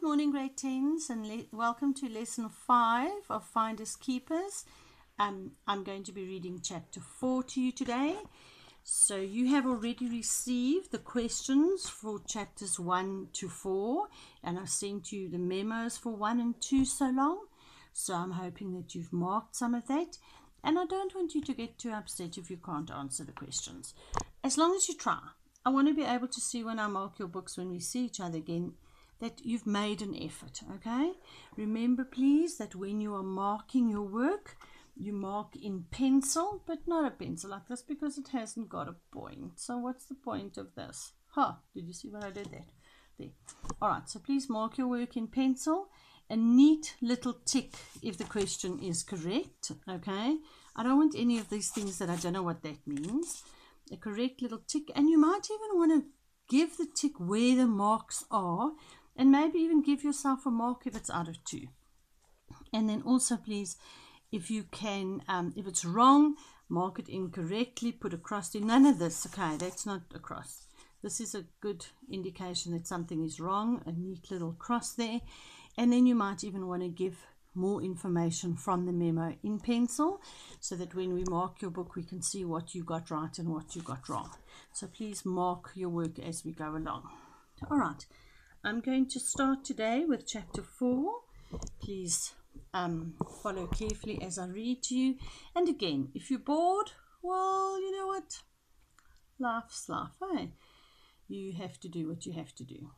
morning, grade 10s, and welcome to lesson 5 of Finders Keepers. I'm going to be reading chapter 4 to you today. So you have already received the questions for chapters 1 to 4, and I've sent you the memos for 1 and 2 so long. So I'm hoping that you've marked some of that, and I don't want you to get too upset if you can't answer the questions. As long as you try. I want to be able to see when I mark your books when we see each other again that you've made an effort, okay? Remember, please, that when you are marking your work, you mark in pencil, but not a pencil like this because it hasn't got a point. So what's the point of this? Did you see what I did there? There. All right, so please mark your work in pencil. A neat little tick if the question is correct, okay? I don't want any of these things that I don't know what that means. A correct little tick, and you might even want to give the tick where the marks are, and maybe even give yourself a mark if it's out of 2. And then also, please, if you can, if it's wrong, mark it incorrectly, put a cross there. None of this, okay, that's not a cross. This is a good indication that something is wrong, a neat little cross there. And then you might even want to give more information from the memo in pencil so that when we mark your book, we can see what you got right and what you got wrong. So please mark your work as we go along. All right, I'm going to start today with chapter 4. Please follow carefully as I read to you. And again, if you're bored, well, you know what? Life's life, eh? You have to do what you have to do.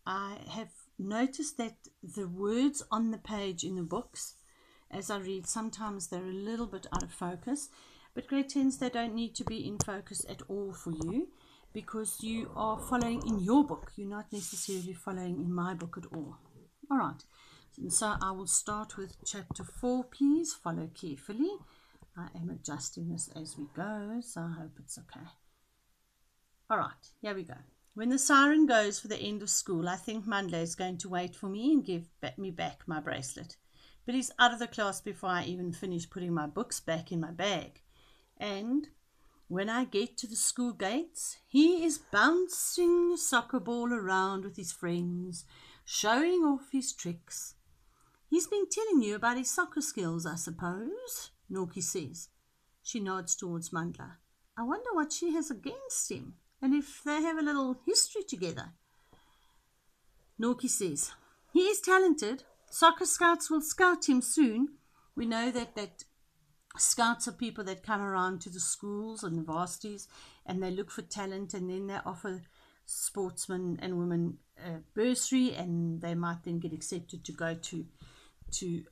I have noticed that the words on the page in the books, as I read, sometimes they're a little bit out of focus. But grade 10s, they don't need to be in focus at all for you because you are following in your book. You're not necessarily following in my book at all. All right. And so I will start with chapter 4. Please follow carefully. I am adjusting this as we go, so I hope it's okay. All right, here we go. When the siren goes for the end of school, I think Mandla is going to wait for me and give me back my bracelet. But he's out of the class before I even finish putting my books back in my bag. And when I get to the school gates, he is bouncing a soccer ball around with his friends, showing off his tricks. He's been telling you about his soccer skills, I suppose, Norky says. She nods towards Mandla. I wonder what she has against him, and if they have a little history together. Norky says, he is talented. Soccer scouts will scout him soon. We know that scouts are people that come around to the schools and the varsities, and they look for talent, and then they offer sportsmen and women a bursary, and they might then get accepted to go to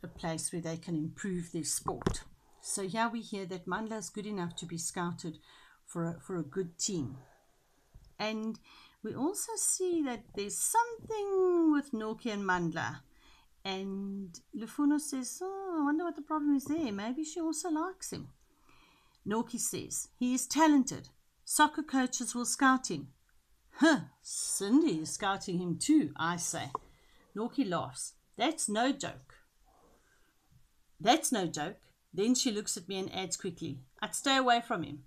a place where they can improve their sport. So here we hear that Mandla is good enough to be scouted for a good team. And we also see that there's something with Norky and Mandla. And Lufuno says, I wonder what the problem is there. Maybe she also likes him. Norky says, he is talented. Soccer coaches will scout him. Cindy is scouting him too, I say. Norky laughs. That's no joke. That's no joke. Then she looks at me and adds quickly, I'd stay away from him.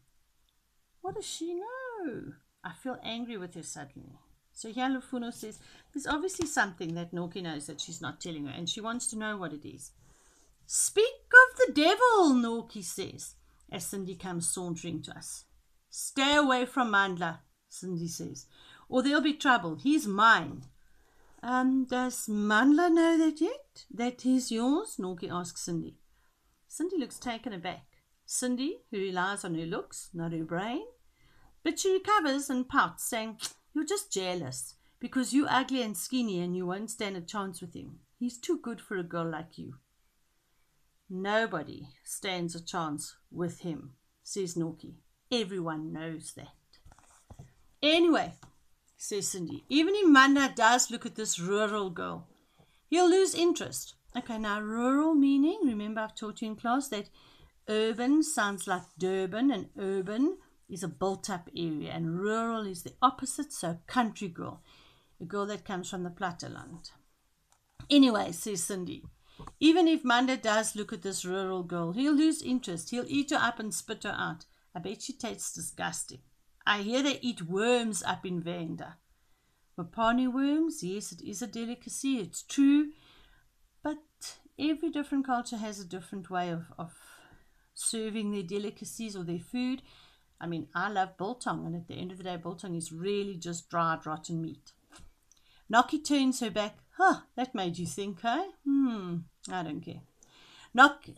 What does she know? I feel angry with her suddenly. So here Lufuno says, there's obviously something that Norky knows that she's not telling her, and she wants to know what it is. Speak of the devil, Norky says, as Cindy comes sauntering to us. Stay away from Mandla, Cindy says, or there'll be trouble. He's mine. Does Mandla know that yet? That he's yours? Norky asks Cindy. Cindy looks taken aback. Cindy, who relies on her looks, not her brain. But she recovers and pouts, saying, you're just jealous because you're ugly and skinny and you won't stand a chance with him. He's too good for a girl like you. Nobody stands a chance with him, says Norky. Everyone knows that. Anyway, says Cindy, even if Mandla does look at this rural girl, he'll lose interest. Okay, now rural meaning, remember I've taught you in class that urban sounds like Durban, and urban is a built-up area, and rural is the opposite, so country girl, a girl that comes from the platteland. Anyway, says Cindy, even if Mandla does look at this rural girl, he'll lose interest. He'll eat her up and spit her out. I bet she tastes disgusting. I hear they eat worms up in Venda. Mopani worms, yes, it is a delicacy, it's true. But every different culture has a different way of serving their delicacies or their food. I mean, I love biltong, and at the end of the day, biltong is really just dried, rotten meat. Nokkie turns her back. Huh, that made you think, eh? I don't care.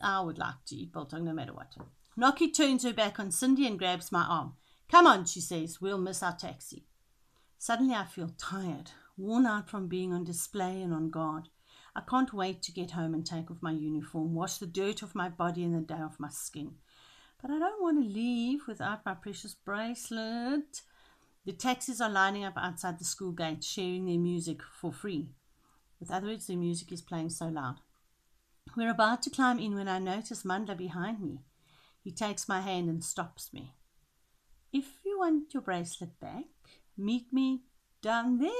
I would like to eat biltong no matter what. Nokkie turns her back on Cindy and grabs my arm. Come on, she says, we'll miss our taxi. Suddenly I feel tired, worn out from being on display and on guard. I can't wait to get home and take off my uniform, wash the dirt off my body and the day off my skin. But I don't want to leave without my precious bracelet. The taxis are lining up outside the school gate, sharing their music for free. With other words, their music is playing so loud. We're about to climb in when I notice Mandla behind me. He takes my hand and stops me. If you want your bracelet back, meet me down there,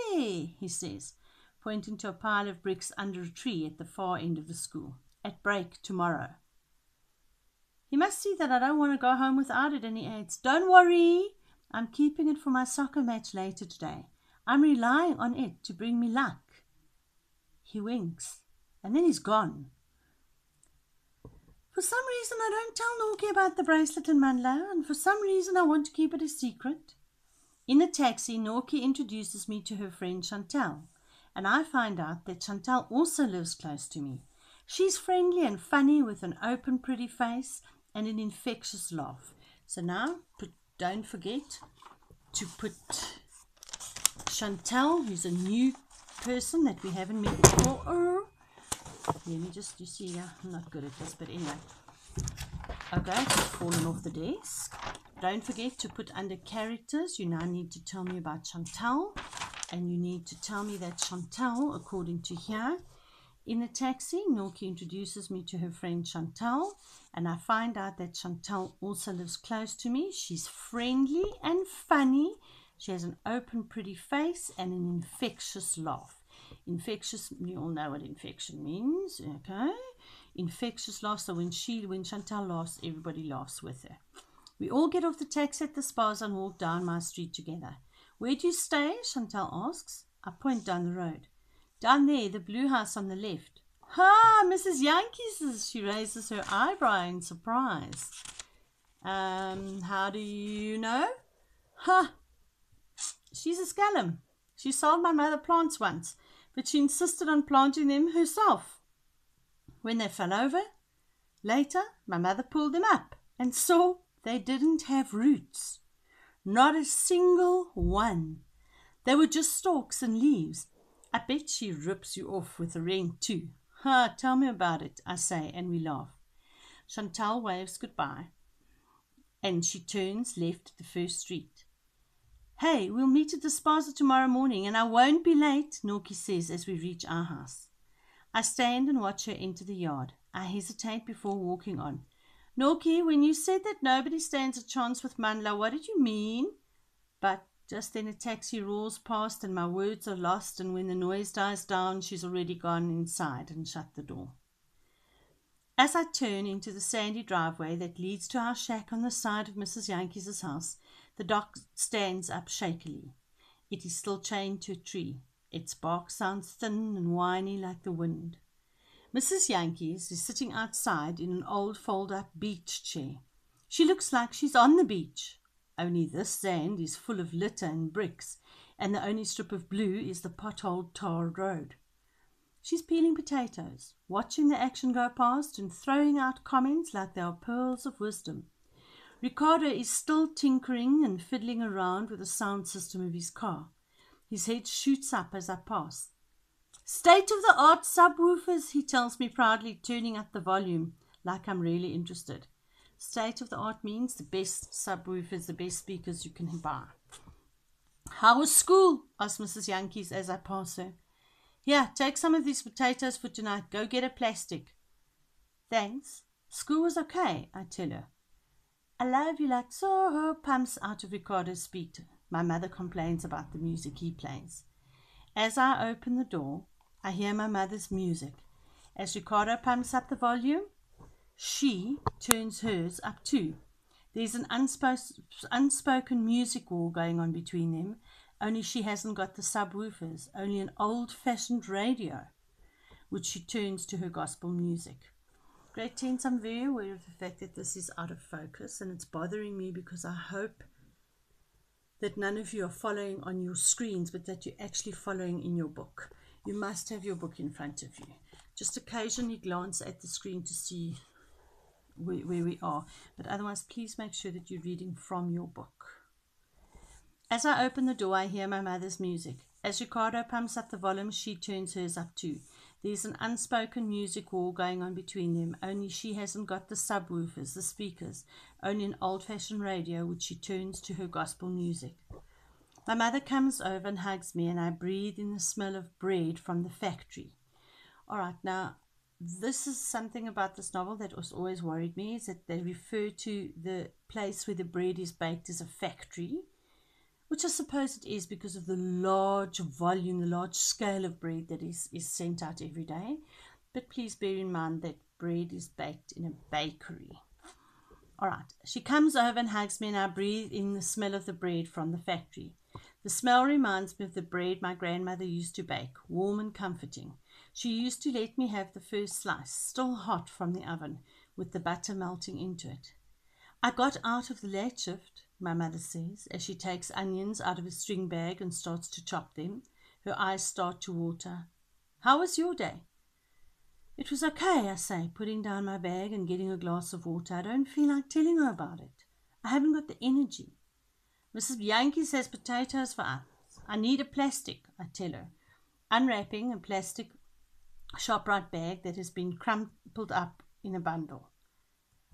he says, pointing to a pile of bricks under a tree at the far end of the school. At break tomorrow. He must see that I don't want to go home without it, and he adds, don't worry, I'm keeping it for my soccer match later today. I'm relying on it to bring me luck. He winks, and then he's gone. For some reason, I don't tell Norkie about the bracelet and Mandla, and for some reason, I want to keep it a secret. In the taxi, Norkie introduces me to her friend Chantal, and I find out that Chantal also lives close to me. She's friendly and funny with an open, pretty face and an infectious laugh. So now, don't forget to put Chantal, who's a new person that we haven't met before. Let me just, you see, I'm not good at this, but anyway. Okay, it's fallen off the desk. Don't forget to put under characters, you now need to tell me about Chantal, and you need to tell me that Chantal, according to here, in the taxi, Norkie introduces me to her friend Chantal, and I find out that Chantal also lives close to me. She's friendly and funny. She has an open, pretty face and an infectious laugh. Infectious, you all know what infection means, okay? Infectious laugh, so when Chantal laughs, everybody laughs with her. We all get off the taxi at the spas and walk down my street together. Where do you stay? Chantal asks. I point down the road. Down there, the blue house on the left. Ha, Mrs. Yankees, she raises her eyebrow in surprise. How do you know? Ha, she's a scallum. She sold my mother plants once, but she insisted on planting them herself. When they fell over, later my mother pulled them up and saw they didn't have roots. Not a single one. They were just stalks and leaves. I bet she rips you off with a ring too. Ha, tell me about it, I say, and we laugh. Chantal waves goodbye, and she turns left at the first street. Hey, we'll meet at the Spaza tomorrow morning, and I won't be late, Norkie says as we reach our house. I stand and watch her enter the yard. I hesitate before walking on. Norkie, when you said that nobody stands a chance with Mandla, what did you mean? But just then a taxi roars past and my words are lost, and when the noise dies down, she's already gone inside and shut the door. As I turn into the sandy driveway that leads to our shack on the side of Mrs. Yankees' house, the dog stands up shakily. It is still chained to a tree. Its bark sounds thin and whiny like the wind. Mrs. Yankees is sitting outside in an old fold-up beach chair. She looks like she's on the beach. Only this sand is full of litter and bricks, and the only strip of blue is the potholed tarred road. She's peeling potatoes, watching the action go past and throwing out comments like they are pearls of wisdom. Ricardo is still tinkering and fiddling around with the sound system of his car. His head shoots up as I pass. State-of-the-art subwoofers, he tells me proudly, turning up the volume like I'm really interested. State-of-the-art means the best subwoofers, the best speakers you can buy. How was school? Asks Mrs. Yankees as I pass her. Here, take some of these potatoes for tonight. Go get a plastic. Thanks. School was okay, I tell her. I love you like so, pumps out of Ricardo's speech. My mother complains about the music he plays. As I open the door, I hear my mother's music. As Ricardo pumps up the volume, she turns hers up too. There's an unspoken music war going on between them, only she hasn't got the subwoofers, only an old-fashioned radio, which she turns to her gospel music. Grade 10s, I'm very aware of the fact that this is out of focus, and it's bothering me because I hope that none of you are following on your screens, but that you're actually following in your book. You must have your book in front of you. Just occasionally glance at the screen to see where we are, but otherwise please make sure that you're reading from your book. As I open the door, I hear my mother's music. As Ricardo pumps up the volume, she turns hers up too. There's an unspoken music war going on between them, only she hasn't got the subwoofers, the speakers, only an old-fashioned radio which she turns to her gospel music. My mother comes over and hugs me, and I breathe in the smell of bread from the factory. All right, now, this is something about this novel that has always worried me, is that they refer to the place where the bread is baked as a factory, which I suppose it is because of the large volume, the large scale of bread that is sent out every day. But please bear in mind that bread is baked in a bakery. All right, she comes over and hugs me, and I breathe in the smell of the bread from the factory. The smell reminds me of the bread my grandmother used to bake, warm and comforting. She used to let me have the first slice, still hot from the oven, with the butter melting into it. I got out of the late shift, my mother says, as she takes onions out of a string bag and starts to chop them. Her eyes start to water. How was your day? It was okay, I say, putting down my bag and getting a glass of water. I don't feel like telling her about it. I haven't got the energy. Mrs. Yankee says potatoes for us. I need a plastic, I tell her, unwrapping a plastic ShopRite bag that has been crumpled up in a bundle.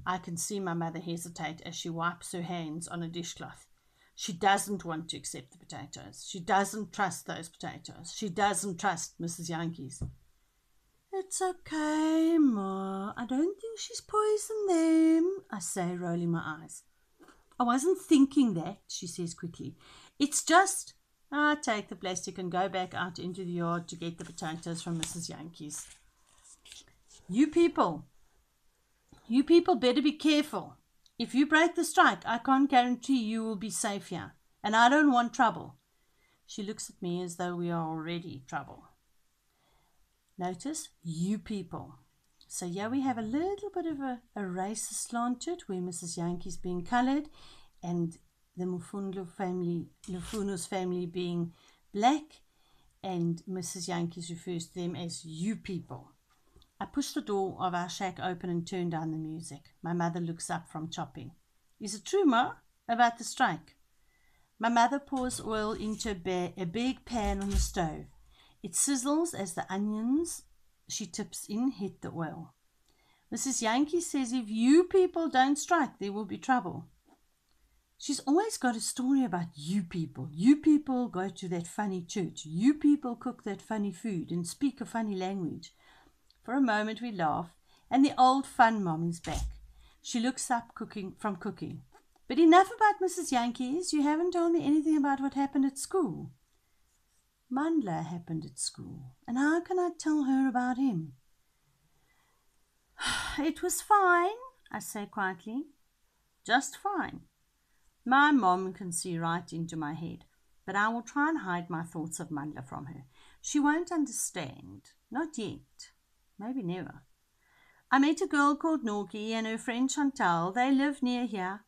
I can see my mother hesitate as she wipes her hands on a dishcloth. She doesn't want to accept the potatoes. She doesn't trust those potatoes. She doesn't trust Mrs. Yankees. It's okay, Ma. I don't think she's poisoned them, I say, rolling my eyes. I wasn't thinking that, she says quickly. It's just, I take the plastic and go back out into the yard to get the potatoes from Mrs. Yankees. You people better be careful. If you break the strike, I can't guarantee you will be safe here, and I don't want trouble. She looks at me as though we are already trouble. Notice, you people. So here we have a little bit of a racist slant to it, where Mrs. Yankee's being coloured and the Lufuno's family being black, and Mrs. Yankees refers to them as you people. I push the door of our shack open and turn down the music. My mother looks up from chopping. Is it true, Ma, about the strike? My mother pours oil into a big pan on the stove. It sizzles as the onions she tips in hit the oil. Mrs. Yankee says if you people don't strike, there will be trouble. She's always got a story about you people. You people go to that funny church. You people cook that funny food and speak a funny language. For a moment we laugh, and the old fun mom is back. She looks up from cooking. But enough about Mrs. Yankees. You haven't told me anything about what happened at school. Mandla happened at school, and how can I tell her about him? It was fine, I say quietly. Just fine. My mom can see right into my head, but I will try and hide my thoughts of Mandla from her. She won't understand. Not yet. Maybe never. I met a girl called Norky and her friend Chantal. They live near here.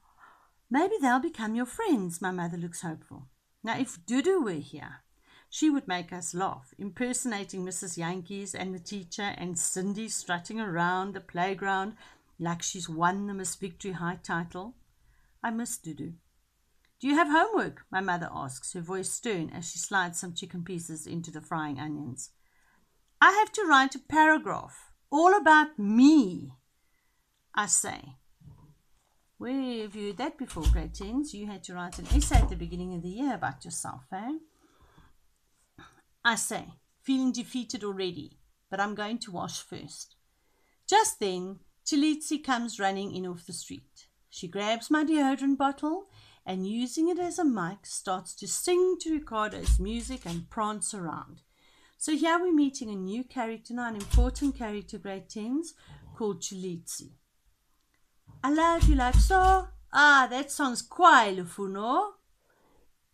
Maybe they'll become your friends. My mother looks hopeful. Now, if Dudu were here, she would make us laugh, impersonating Mrs. Yankees and the teacher, and Cindy strutting around the playground like she's won the Miss Victory High title. I miss Dudu. Do you have homework? My mother asks, her voice stern as she slides some chicken pieces into the frying onions. I have to write a paragraph all about me, I say. Where have you heard that before, grade 10s? You had to write an essay at the beginning of the year about yourself, eh? I say, feeling defeated already, but I'm going to wash first. Just then, Chalitsi comes running in off the street. She grabs my deodorant bottle and, using it as a mic, starts to sing to Ricardo's music and prance around. So here we're meeting a new character now, an important character, grade 10s, called Chalitsi. I love you like so. Ah, that song's Kwai Lufuno.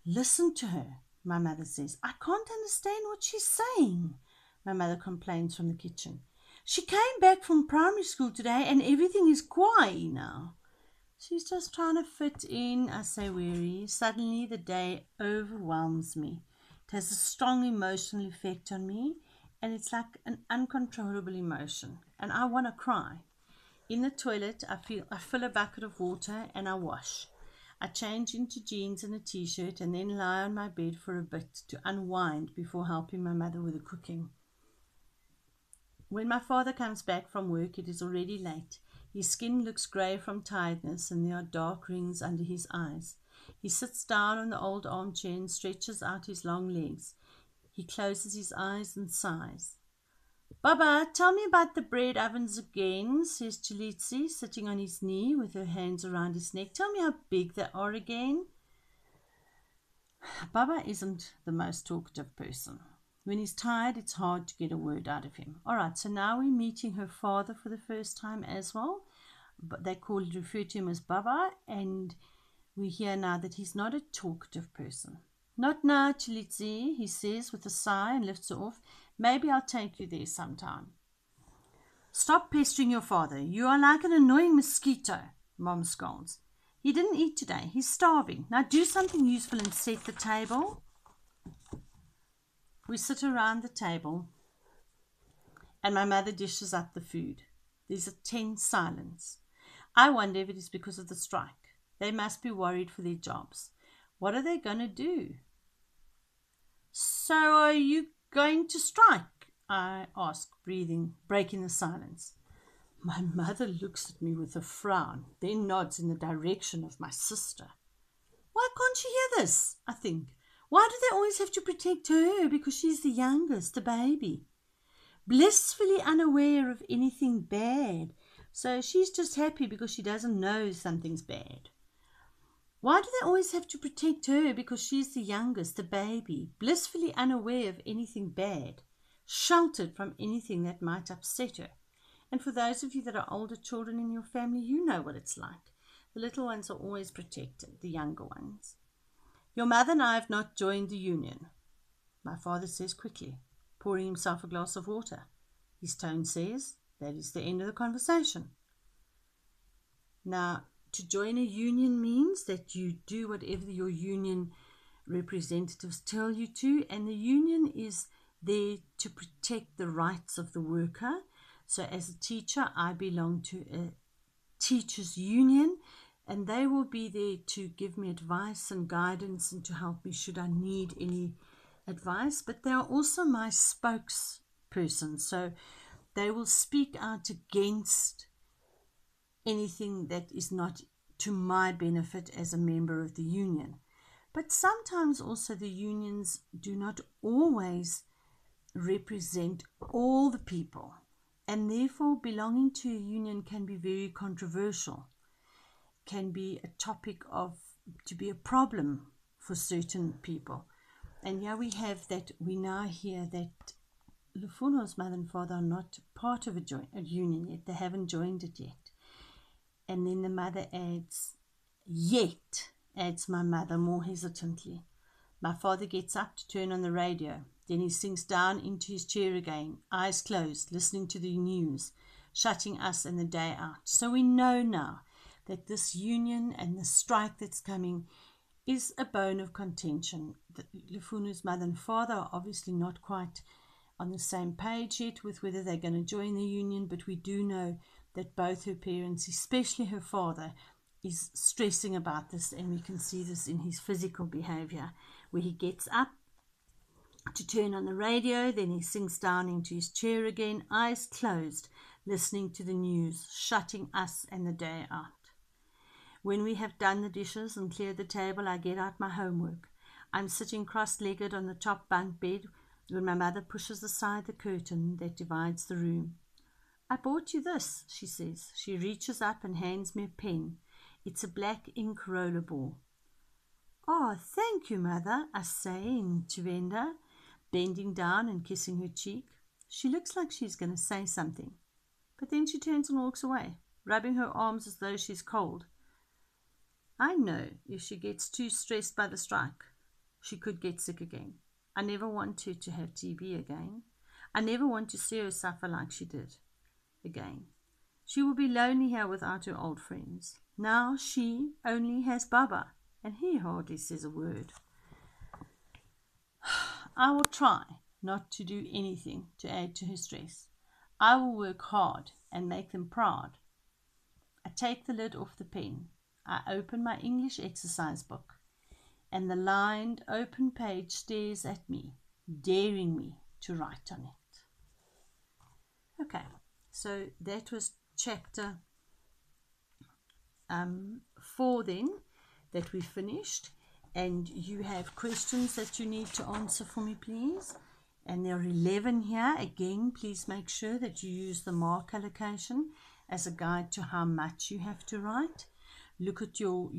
Listen to her. my mother says. I can't understand what she's saying, my mother complains from the kitchen. She came back from primary school today and everything is quiet now. She's just trying to fit in, I say weary. Suddenly the day overwhelms me. It has a strong emotional effect on me, and it's like an uncontrollable emotion, and I want to cry. In the toilet, I fill a bucket of water and I wash. I change into jeans and a t-shirt and then lie on my bed for a bit to unwind before helping my mother with the cooking. When my father comes back from work, it is already late. His skin looks grey from tiredness and there are dark rings under his eyes. He sits down on the old armchair and stretches out his long legs. He closes his eyes and sighs. Baba, tell me about the bread ovens again, says Chalitsi, sitting on his knee with her hands around his neck. Tell me how big they are again. Baba isn't the most talkative person. When he's tired, it's hard to get a word out of him. All right, so now we're meeting her father for the first time as well. But they refer to him as Baba, and we hear now that he's not a talkative person. Not now, Chalitsi, he says with a sigh and lifts her off. Maybe I'll take you there sometime. Stop pestering your father. You are like an annoying mosquito, Mom scolds. He didn't eat today. He's starving. Now do something useful and set the table. We sit around the table and my mother dishes up the food. There's a tense silence. I wonder if it is because of the strike. They must be worried for their jobs. What are they going to do? So are you going to strike? I ask, breaking the silence. My mother looks at me with a frown, then nods in the direction of my sister. Why can't she hear this? I think. Why do they always have to protect her because she's the youngest, the baby? Blissfully unaware of anything bad. So she's just happy because she doesn't know something's bad. Why do they always have to protect her because she's the youngest, the baby, blissfully unaware of anything bad, sheltered from anything that might upset her? And for those of you that are older children in your family, you know what it's like. The little ones are always protected, the younger ones. Your mother and I have not joined the union, my father says quickly, pouring himself a glass of water. His tone says that is the end of the conversation. Now, to join a union means that you do whatever your union representatives tell you to, and the union is there to protect the rights of the worker. So as a teacher, I belong to a teachers' union, and they will be there to give me advice and guidance and to help me should I need any advice. But they are also my spokesperson, so they will speak out against anything that is not to my benefit as a member of the union. But sometimes also the unions do not always represent all the people, and therefore belonging to a union can be very controversial, can be a topic to be a problem for certain people. And here we have that, we now hear that Lufuno's mother and father are not part of a union yet, they haven't joined it yet. And then the mother adds my mother more hesitantly. My father gets up to turn on the radio. Then he sinks down into his chair again, eyes closed, listening to the news, shutting us and the day out. So we know now that this union and the strike that's coming is a bone of contention. Lufuno's mother and father are obviously not quite on the same page yet with whether they're going to join the union, but we do know that both her parents, especially her father, is stressing about this, and we can see this in his physical behavior, where he gets up to turn on the radio, then he sinks down into his chair again, eyes closed, listening to the news, shutting us and the day out. When we have done the dishes and cleared the table, I get out my homework. I'm sitting cross-legged on the top bunk bed when my mother pushes aside the curtain that divides the room. I bought you this, she says. She reaches up and hands me a pen. It's a black ink rollerball. Oh, thank you, Mother, I say in Tuvenda, bending down and kissing her cheek. She looks like she's going to say something, but then she turns and walks away, rubbing her arms as though she's cold. I know if she gets too stressed by the strike, she could get sick again. I never want her to have TB again. I never want to see her suffer like she did again. She will be lonely here without her old friends. Now she only has Baba, and he hardly says a word. I will try not to do anything to add to her stress. I will work hard and make them proud. I take the lid off the pen. I open my English exercise book, and the lined open page stares at me, daring me to write on it. Okay, so that was chapter 4 then, that we finished. And you have questions that you need to answer for me, please. And there are 11 here. Again, please make sure that you use the mark allocation as a guide to how much you have to write. Look at your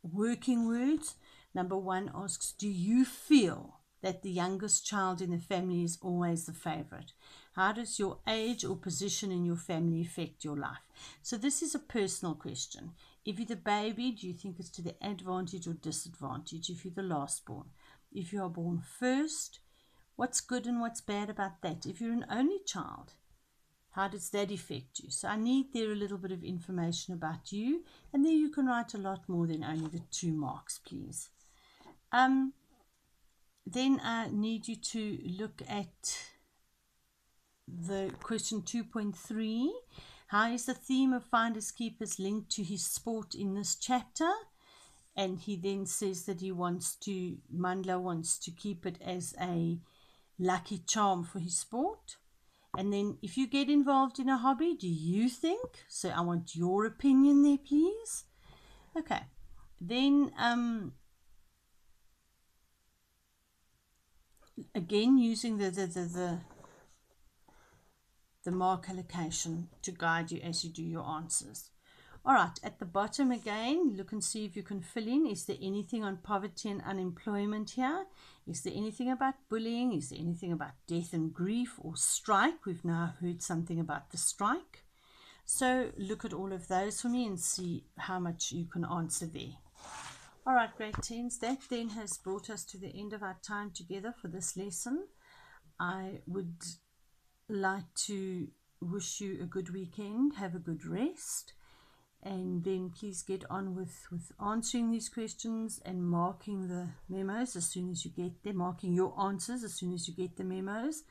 working words. Number 1 asks, do you feel that the youngest child in the family is always the favorite? How does your age or position in your family affect your life? So this is a personal question. If you're the baby, do you think it's to the advantage or disadvantage if you're the last born? If you are born first, what's good and what's bad about that? If you're an only child, how does that affect you? So I need there a little bit of information about you, and there you can write a lot more than only the 2 marks, please. Then I need you to look at the question 2.3. How is the theme of Finders Keepers linked to his sport in this chapter? And he then says that Mandla wants to keep it as a lucky charm for his sport. And then if you get involved in a hobby, do you think? So I want your opinion there, please. Okay. Then again, using the mark allocation to guide you as you do your answers. All right, at the bottom again, look and see if you can fill in. Is there anything on poverty and unemployment here? Is there anything about bullying? Is there anything about death and grief or strike? We've now heard something about the strike. So look at all of those for me and see how much you can answer there. All right, grade 10s, that then has brought us to the end of our time together for this lesson. I would like to wish you a good weekend. Have a good rest. And then please get on with answering these questions and marking the memos as soon as you get them, marking your answers as soon as you get the memos.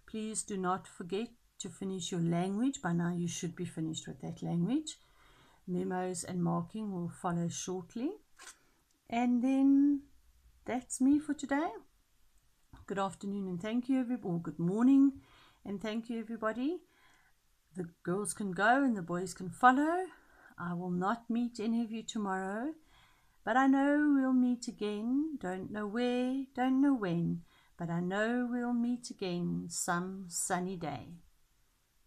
Please do not forget to finish your language. By now you should be finished with that language. Memos and marking will follow shortly. And then that's me for today. Good afternoon and thank you, everybody. Or good morning and thank you, everybody. The girls can go and the boys can follow. I will not meet any of you tomorrow, but I know we'll meet again. Don't know where, don't know when, but I know we'll meet again some sunny day.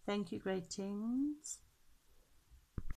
Thank you, grade 10s.